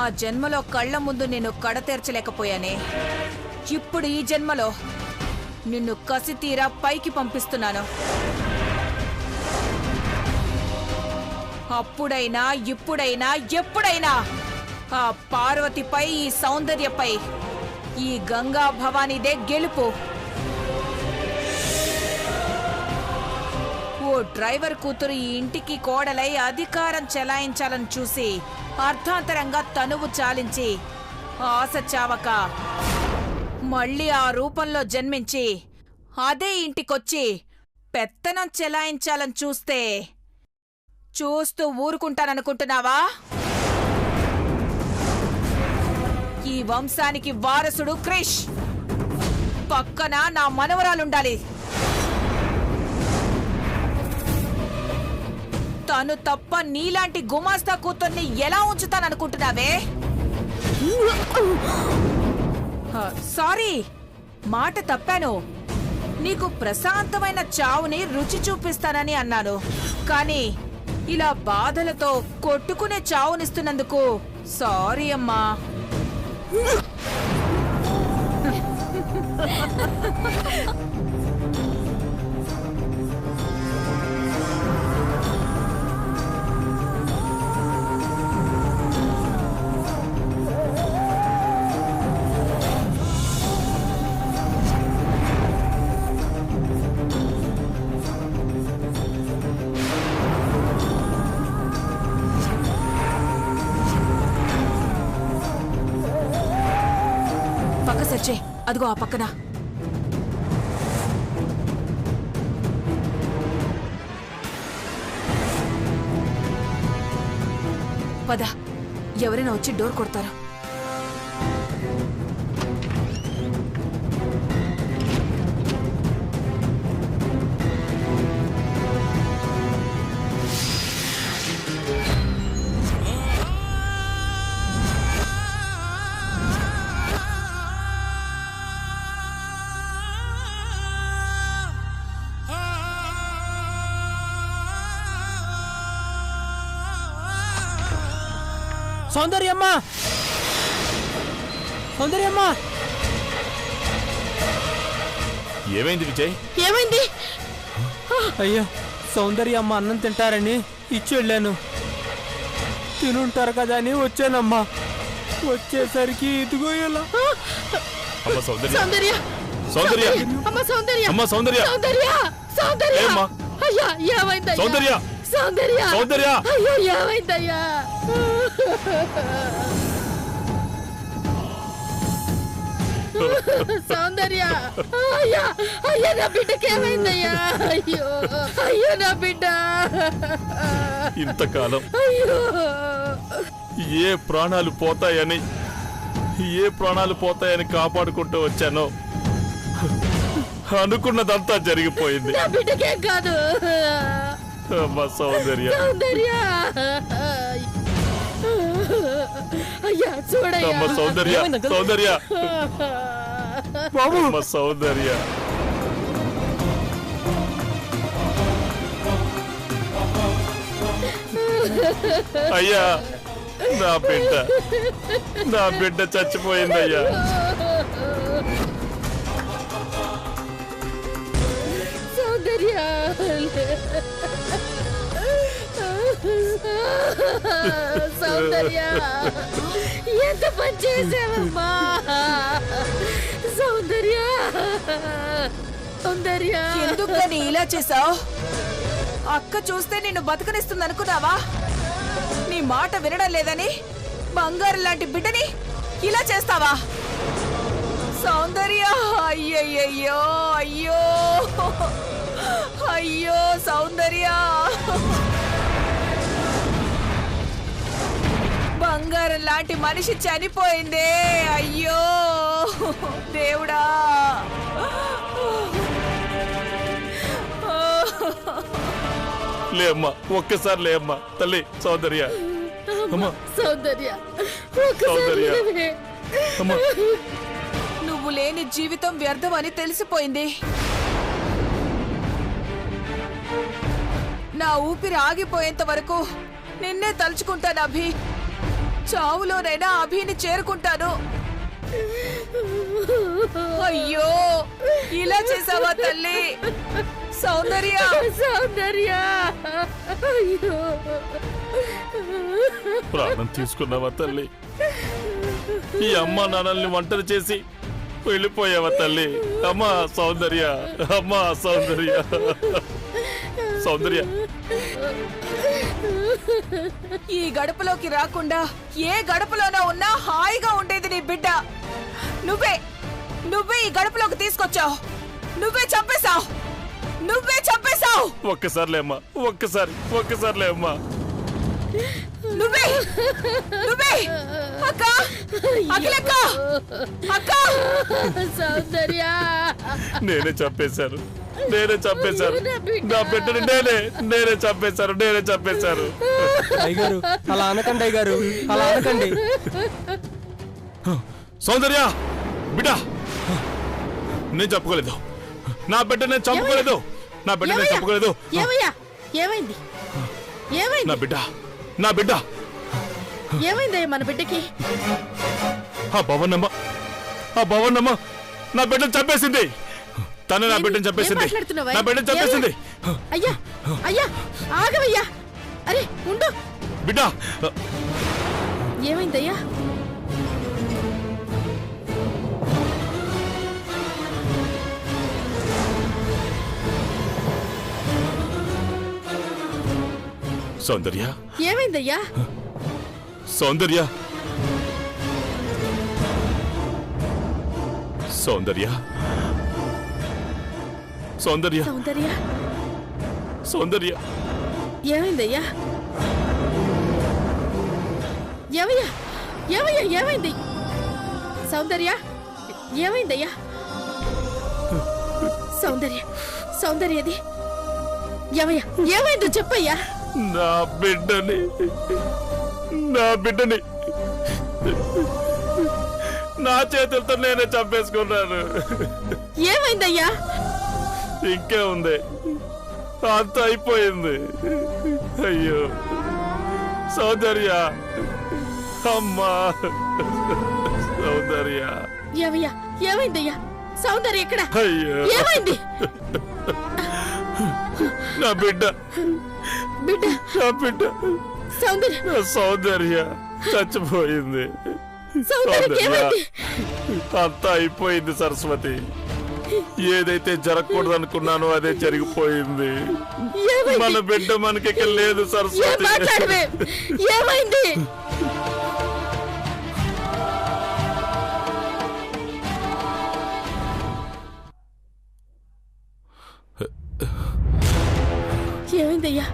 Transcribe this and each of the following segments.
ఆ జన్మలో కళ్ళ ముందు నేను కడతీర్చలేకపోయానే. ఇప్పుడు ఈ జన్మలో నిన్ను కసి తీరా పైకి పంపిస్తున్నాను. అప్పుడైనా ఇప్పుడైనా ఎప్పుడైనా ఆ పార్వతిపై, ఈ సౌందర్యపై, ఈ గంగా భవానీదే గెలుపు. ఓ డ్రైవర్ కూతురు ఈ ఇంటికి కోడలై అధికారం చెలాయించాలని చూసి అర్థాంతరంగా తనువు చాలించి ఆశ చావక మళ్ళీ ఆ రూపంలో జన్మించి అదే ఇంటికొచ్చి పెత్తనం చెలాయించాలని చూస్తే చూస్తూ ఊరుకుంటాననుకుంటున్నావా? ఈ వంశానికి వారసుడు క్రిష్, పక్కన నా మనవరాలుండాలి. తను తప్ప నీలాంటి గుమాస్తా కూతుర్ని ఎలా ఉంచుతాననుకుంటున్నావే? సారీ, మాట తప్పాను. నీకు ప్రశాంతమైన చావుని రుచి చూపిస్తానని అన్నాను, కానీ ఇలా బాధలతో కొట్టుకునే చావునిస్తున్నందుకు సారీ అమ్మా. పక్క సర్చే, అదిగో ఆ పక్కన. పద, ఎవరైనా వచ్చి డోర్ కొడతారు. సౌందర్యమ్మా, సౌందర్యమ్మా! ఏమైంది విజయ్? ఏమైంది? అయ్యో, సౌందర్యమ్మ అన్నం తింటారని ఇచ్చి వెళ్ళాను. తినుంటారు కదా అని వచ్చానమ్మా. వచ్చేసరికి ఇదిగో ఇలా. అమ్మ సౌందర్య, సౌందర్య, సౌందర్య, అమ్మ సౌందర్య, అమ్మ సౌందర్య, సౌందర్య, సౌందర్య! ఏమ్మా? అయ్యా, ఏమైందయ్యా? సౌందర్య, సౌందర్య, సౌందర్య! అయ్యో, ఏమైందయ్యా? సౌందర్య, అయ్యా, అయ్యా, నా బిడ్డకి ఏమైందయ్యా? అయ్యో, అయ్యో, నా బిడ్డ! ఇంతకాలం అయ్యో, ఏ ప్రాణాలు పోతాయని కాపాడుకుంటూ వచ్చానో అనుకున్నదంతా జరిగిపోయింది. నా బిడ్డకేం కాదు. అమ్మ సౌందర్య, సౌందర్య, అయ్యా, చూడయ్యా. అమ్మ సౌందర్య, సౌందర్య, బాబు! అమ్మ సౌందర్య. అయ్యా, నా బిడ్డ చచ్చిపోయిందయ్యా. సౌందర్య, సౌందర్య, ఎంత పని చేసావమ్మా? సౌందర్య, సౌందర్య, ఎందుకని ఇలా చేసావు? అక్క చూస్తే నిన్ను బతకనిస్తుంది అనుకున్నావా? నీ మాట వినడం లేదని బంగారు లాంటి బిడ్డని ఇలా చేస్తావా? సౌందర్య, అయ్యయ్యో, అయ్యో, అయ్యో సౌందర్య, బంగారం లాంటి మనిషి చనిపోయిందే. అయ్యో దేవుడా! లేమ్మా, ఒక్కసారి లేమ్మా తల్లి. సౌందర్య, అమ్మా సౌందర్య, సౌందర్య, అమ్మా. నువ్వు లేని జీవితం వ్యర్థమని తెలిసిపోయింది. నా ఊపిరి ఆగిపోయేంత వరకు నిన్నే తలుచుకుంటాను అభి. చావులోనైనా అభిని చేరుకుంటాను. అయ్యో ఇలా చేసావా తల్లి? సౌందర్య సౌందర్య అయ్యో ప్రాణం తీసుకున్నావా తల్లి? ఈ అమ్మ నాన్నల్ని ఒంటరి చేసి వెళ్ళిపోయావా తల్లి? అమ్మా సౌందర్య, అమ్మా సౌందర్య, సౌందర్య. ఈ గడపలోకి రాకుండా ఏ గడపలోనో ఉన్నా హాయిగా ఉండేది నీ బిడ్డ. నువ్వే ఈ గడపలోకి తీసుకొచ్చావు. నువ్వే చంపేశావు. ఒక్కసారిలే అమ్మా, ఒక్కసారిలే అమ్మా. నువ్వే అక్క, అఖిలక్క, అక్క. సౌందర్య నేనే చంపేశాను. నా బిడ్డని నేనే చంపేశాను. అయ్యగారు అలా అనకండి, అయ్యగారు అలా అనకండి. సౌందర్య బిడ్డ, నేను చెప్పుకోలేదు. నా బిడ్డ నేను చంపుకోలేదు. ఏమయ్యా? ఏమైంది? నా బిడ్డ ఏమైందయ్యా మన బిడ్డకి? ఆ భవనమ్మ నా బిడ్డను చంపేసింది. తనే నా బిడ్డను చంపేసింది. అయ్యా ఆగవయ్యా. అరే ఉండు బిడ్డ. ఏమైందయ్యా? సౌందర్య ఏమైందయ్యా? సౌందర్య ఏమైందయ్యా? ఏమైంది? సౌందర్య ఏమైందయ్యా? సౌందర్యది ఏమైందో చెప్పయ్యా. నా బిడ్డని నా చేతులతో నేనే చంపేసుకున్నాను. ఏమైందయ్యా? ఇంకే ఉంది, అంత అయిపోయింది. అయ్యో సౌందర్య, అమ్మా సౌందర్య. ఏమైందయ్యా? సౌందర్య ఎక్కడ? అయ్యో ఏమైంది? నా బిడ్డ సౌందర్య చచ్చిపోయింది. అంతా అయిపోయింది సరస్వతి. ఏదైతే జరగకూడదు అనుకున్నానో అదే జరిగిపోయింది. మన బిడ్డ మనకి లేదు సరస్వతి. ఏమైంది? ఏమైందయ్యా?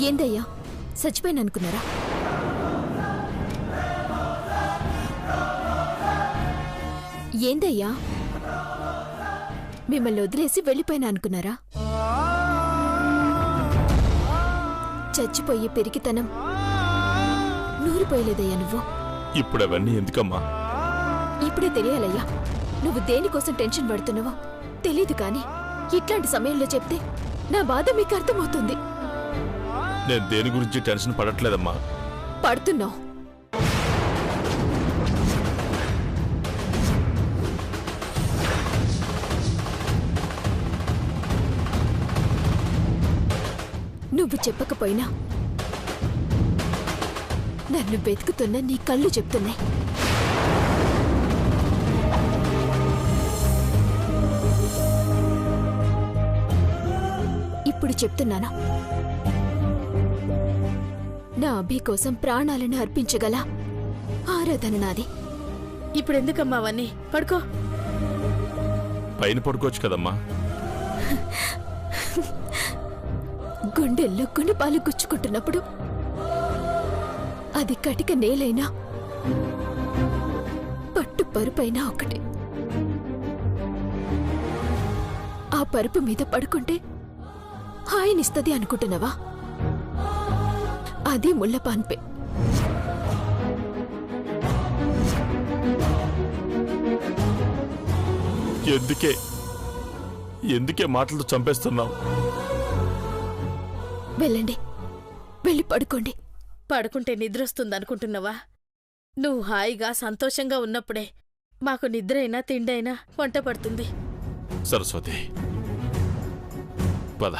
ఏందయ్యా, చచ్చిపోయిన అనుకున్నారా? ఏందయ్యా, మిమ్మల్ని వదిలేసి వెళ్ళిపోయినా అనుకున్నారా? చచ్చిపోయి పెరిగితనం నూరిపోయలేదయ్యా నువ్వు. ఇప్పుడు అవన్నీ ఎందుకమ్మా? ఇప్పుడే తెలియాలయ్యా, నువ్వు దేనికోసం టెన్షన్ పడుతున్నావో తెలీదు. కానీ ఇట్లాంటి సమయంలో చెప్తే నా బాధ మీకు అర్థమవుతుంది. నేను దేని గురించి టెన్షన్ పడట్లేదమ్మా. పడుతున్నావు. నువ్వు చెప్పకపోయినా నన్ను వెతుకుతున్న నీ కళ్ళు చెప్తున్నాయి. ఇప్పుడు చెప్తున్నాను, నా అభి కోసం ప్రాణాలను అర్పించగల ఆరాధన నాది. ఇప్పుడు ఎందుకమ్మా అవన్నీ? పడుకో. పైన పడుకోవచ్చు కదమ్మా. గుండెల్లో గుణపాలు గుచ్చుకుంటున్నప్పుడు అది కటిక నేలైనా పట్టు పరుపైనా ఒకటే. ఆ పరుపు మీద పడుకుంటే హాయినిస్తది అనుకుంటున్నావా? అది ముళ్ళపాన్పే. ఎందుకే మాటలతో చంపేస్తున్నావు? వెళ్ళండి, వెళ్ళి పడుకోండి. పడుకుంటే నిద్రొస్తుందనుకుంటున్నావా? నువ్వు హాయిగా సంతోషంగా ఉన్నప్పుడే మాకు నిద్రైనా తిండైనా వంట పడుతుంది. సరస్వతి, పద.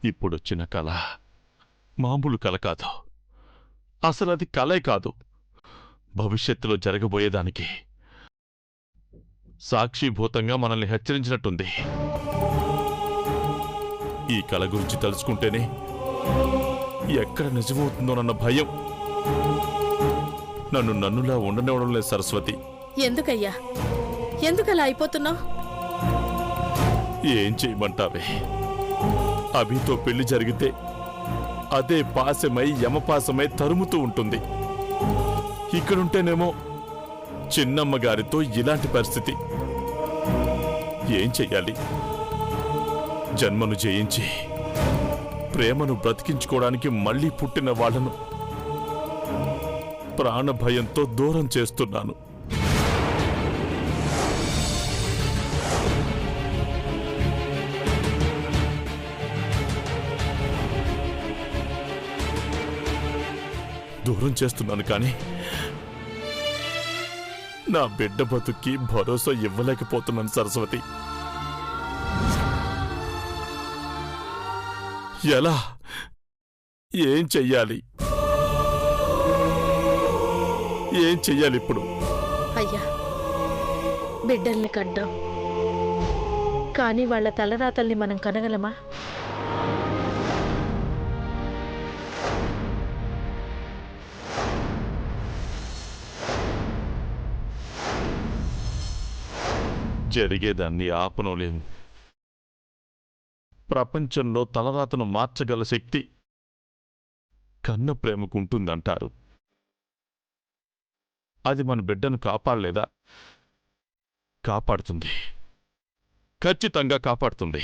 ఇప్పుడొచ్చిన కళ మామూలు కళ కాదు. అసలు అది కళే కాదు. భవిష్యత్తులో జరగబోయేదానికి సాక్షిభూతంగా మనల్ని హెచ్చరించినట్టుంది. ఈ కళ గురించి తలుచుకుంటేనే ఎక్కడ నిజమవుతుందోనన్న భయం నన్నులా ఉండనివ్వడం లేదు సరస్వతి. ఎందుకయ్యా, ఎందుకలా అయిపోతున్నావు? ఏం చేయమంటావే? అభితో పెళ్లి జరిగితే అదే పాశమై యమపాశమై తరుముతూ ఉంటుంది. ఇక్కడుంటేనేమో చిన్నమ్మగారితో ఇలాంటి పరిస్థితి. ఏం చెయ్యాలి? జన్మను జయించి ప్రేమను బ్రతికించుకోవడానికి మళ్లీ పుట్టిన వాళ్లను ప్రాణభయంతో దూరం చేస్తున్నాను. దూరం చేస్తున్నాను కానీ నా బిడ్డ బతుక్కి భరోసా ఇవ్వలేకపోతున్నాను సరస్వతి. ఎలా? ఏం చెయ్యాలి? ఏం చెయ్యాలి ఇప్పుడు? అయ్యా, బిడ్డల్ని కడ్డాం, కానీ వాళ్ళ తలరాతల్ని మనం కనగలమా? జరిగేదాన్ని ఆపనలేము. ప్రపంచంలో తలరాతను మార్చగల శక్తి కన్న ప్రేమకుంటుందంటారు. అది మన బిడ్డను కాపాడలేదా? కాపాడుతుంది, ఖచ్చితంగా కాపాడుతుంది.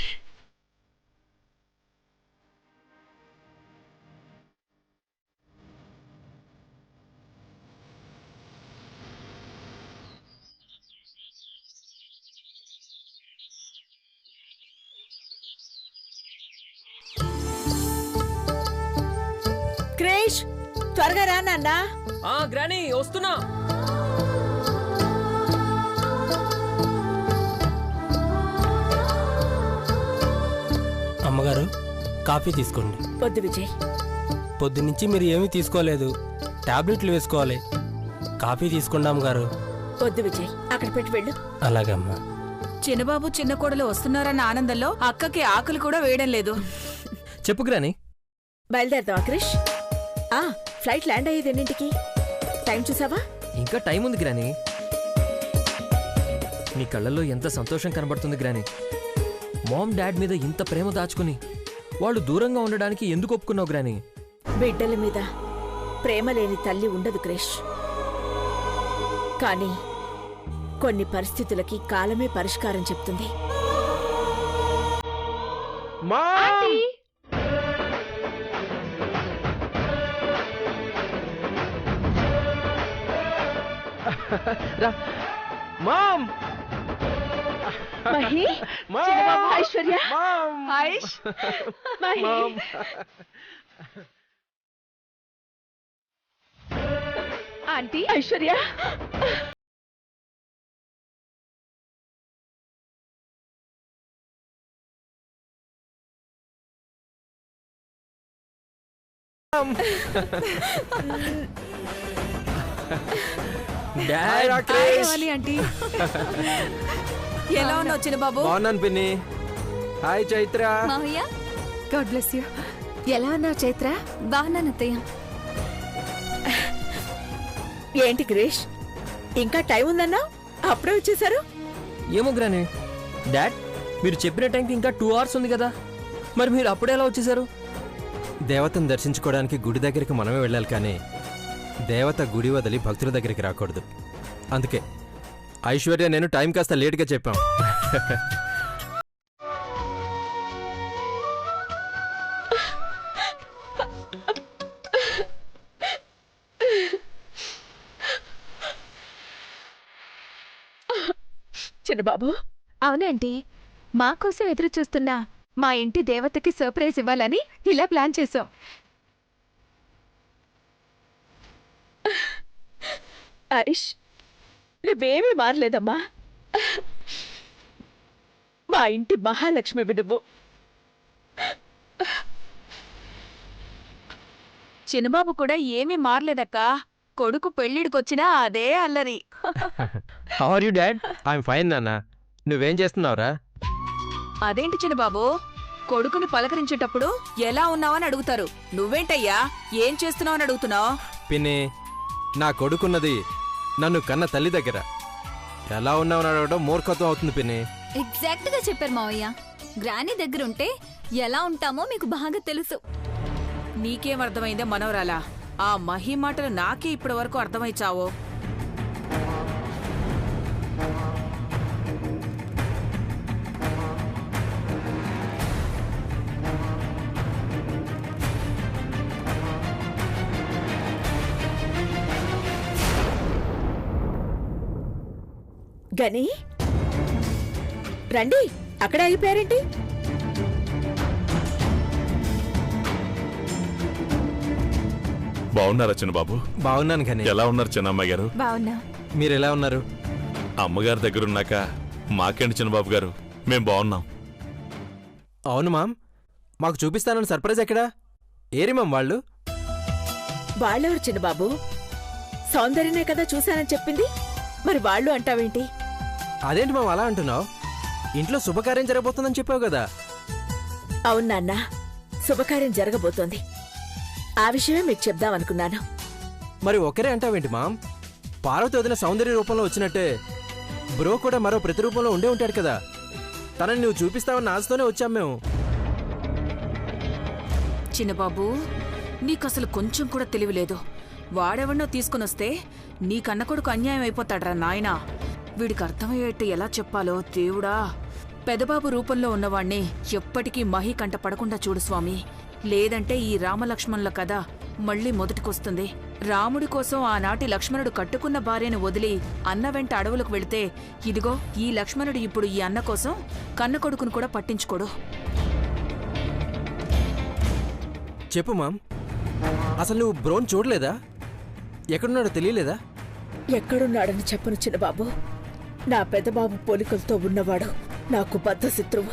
క్రేష్, త్వరగా రా నాన్న. గ్రానీ వస్తున్నా. అమ్మగారు, కాఫీ తీసుకోండి. పొద్దు విజయ్, పొద్దునుంచి మీరు ఏమీ తీసుకోలేదు. టాబ్లెట్లు వేసుకోవాలి. కాఫీ తీసుకోండి అమ్మగారు. పొద్దు విజయ్, అక్కడ పెట్టి వెళ్ళు. అలాగమ్మా. చిన్నబాబు చిన్న కోడలు వస్తున్నారన్న ఆనందంలో అక్కకి ఆకలి కూడా వేయడం లేదు. చెప్పు గ్రానీ. బయలుదేరదావా క్రిష్? ఫ్లైట్ ల్యాండ్ అయ్యేది ఎన్నింటికి? టైం చూసావా? ఇంకా టైం ఉంది గ్రానీ. నీ కళ్ళల్లో ఎంత సంతోషం కనబడుతుంది గ్రానీ. మామ్ డాడ్ మీద ఇంత ప్రేమ దాచుకుని వాళ్ళు దూరంగా ఉండడానికి ఎందుకు ఒప్పుకున్నావు గ్రాని? బిడ్డల మీద ప్రేమ లేని తల్లి ఉండదు క్రిష్. కానీ కొన్ని పరిస్థితులకి కాలమే పరిష్కారం చెప్తుంది. Mom Mahi, Aishwarya, Aish, Mahi. Aunty Aishwarya, dad, ఎలా ఉన్నావు చిన్న బాబు? బాగున్నాను పిన్ని. హాయ్ చైత్ర. మావయ్య, గాడ్ బ్లెస్ యూ. ఎలా ఉన్నావు చైత్ర? బాగున్నాను అత్తయ్య. ఏంటి క్రిష్, ఇంకా టైం ఉందన్నా అప్పుడే వచ్చేసారు? ఏమో గ్రాని, డాడ్ మీరు చెప్పిన టైంకి ఇంకా 2 hours ఉంది కదా, మరి మీరు అప్పుడే ఎలా వచ్చేసారు? దేవతను దర్శించుకోవడానికి గుడి దగ్గరికి మనమే వెళ్ళాలి, కానీ దేవత గుడి వదిలి భక్తుల దగ్గరికి రాకూడదు. అందుకే ఐశ్వర్య నేను టైం కాస్త లేట్గా చెప్పాం. చిన్నబాబు, అవునండి, మా కోసం ఎదురు చూస్తున్నా మా ఇంటి దేవతకి సర్ప్రైజ్ ఇవ్వాలని ఇలా ప్లాన్ చేశాం. ఐష్, నువ్వేమీ మారలేదమ్మా. మా ఇంటి మహాలక్ష్మి విడువు. చిన్నబాబు కూడా ఏమీ మారలేదక్కా. కొడుకు పెళ్ళిడికొచ్చినా అదే అల్లరి. How are you dad? I'm fine నాన్న. నువ్వేం చేస్తున్నావురా? అదేంటి చిన్నబాబు, కొడుకుని పలకరించేటప్పుడు ఎలా ఉన్నావని అడుగుతారు, నువ్వేంటయ్యా ఏం చేస్తున్నావని అడుగుతున్నావు? పిన్ని, నా కొడుకున్నది నన్ను కన్న తల్లి దగ్గర. ఎలా ఉన్నావని అడగడం మూర్ఖత్వం అవుతుంది పిన్ని. ఎగ్జాక్ట్ గా చెప్పారు మావయ్య. గ్రాని దగ్గరుంటే ఎలా ఉంటామో మీకు బాగా తెలుసు. నీకేం అర్థమైందే మనవరాలా? ఆ మహి మాటలు నాకే ఇప్పటి వరకు అర్థమైచావో. గని రండి, అక్కడ ఆగిపోయారేంటి? బాగున్నారా చిన్నబాబు? బాగున్నాను కానీ ఎలా ఉన్నారు చిన్నమ్మాయి గారు? బావున్నా. మీరు ఎలా ఉన్నారు? అమ్మగారి దగ్గరున్నాక మాకేంటి చిన్నబాబు గారు, మేం బాగున్నాం. అవును మామ్, మాకు చూపిస్తానని సర్ప్రైజ్ ఎక్కడా? ఏరి మామ్ వాళ్ళు? వాళ్ళెవరు చిన్నబాబు? సౌందర్యనే కదా చూశానని చెప్పింది, మరి వాళ్ళు అంటావేంటి? అదేంటి మామ్ అలా అంటున్నావు? ఇంట్లో శుభకార్యం జరగబోతుందని చెప్పావు కదా. అవును నాన్న, శుభకార్యం జరగబోతోంది. ఆ విషయమే మీకు చెప్దామనుకున్నాను. మరి ఒకరే అంటావేంటి మామ్? పార్వతి వదిన సౌందర్య రూపంలో వచ్చినట్టే బ్రో కూడా మరో ప్రతిరూపంలో ఉండే ఉంటాడు కదా. తనని నువ్వు చూపిస్తావన్న ఆశతోనే వచ్చాం మేము. చిన్నబాబు, నీకసలు కొంచెం కూడా తెలివిలేదు. వాడెవన్నో తీసుకునొస్తే నీ కన్న కొడుకు అన్యాయం అయిపోతాడ్రా నాయనా. వీడికి అర్థమయ్యేట్టు ఎలా చెప్పాలో దేవుడా. పెదబాబు రూపంలో ఉన్నవాణ్ణి ఎప్పటికీ మహి కంట పడకుండా చూడు స్వామి. లేదంటే ఈ రామలక్ష్మణుల కథ మళ్ళీ మొదటికొస్తుంది. రాముడి కోసం ఆనాటి లక్ష్మణుడు కట్టుకున్న భార్యను వదిలి అన్న వెంట అడవులకు వెళితే, ఇదిగో ఈ లక్ష్మణుడు ఇప్పుడు ఈ అన్న కోసం కన్న కొడుకును కూడా పట్టించుకోడు. చెప్పు మామ్, అసలు నువ్వు బ్రోన్ చూడలేదా? ఎక్కడున్నాడో తెలియలేదా? ఎక్కడున్నాడని చెప్పను చిన్నబాబు. నా పెద్దబాబు పోలికలతో ఉన్నవాడు నాకు బద్ధ శత్రువు.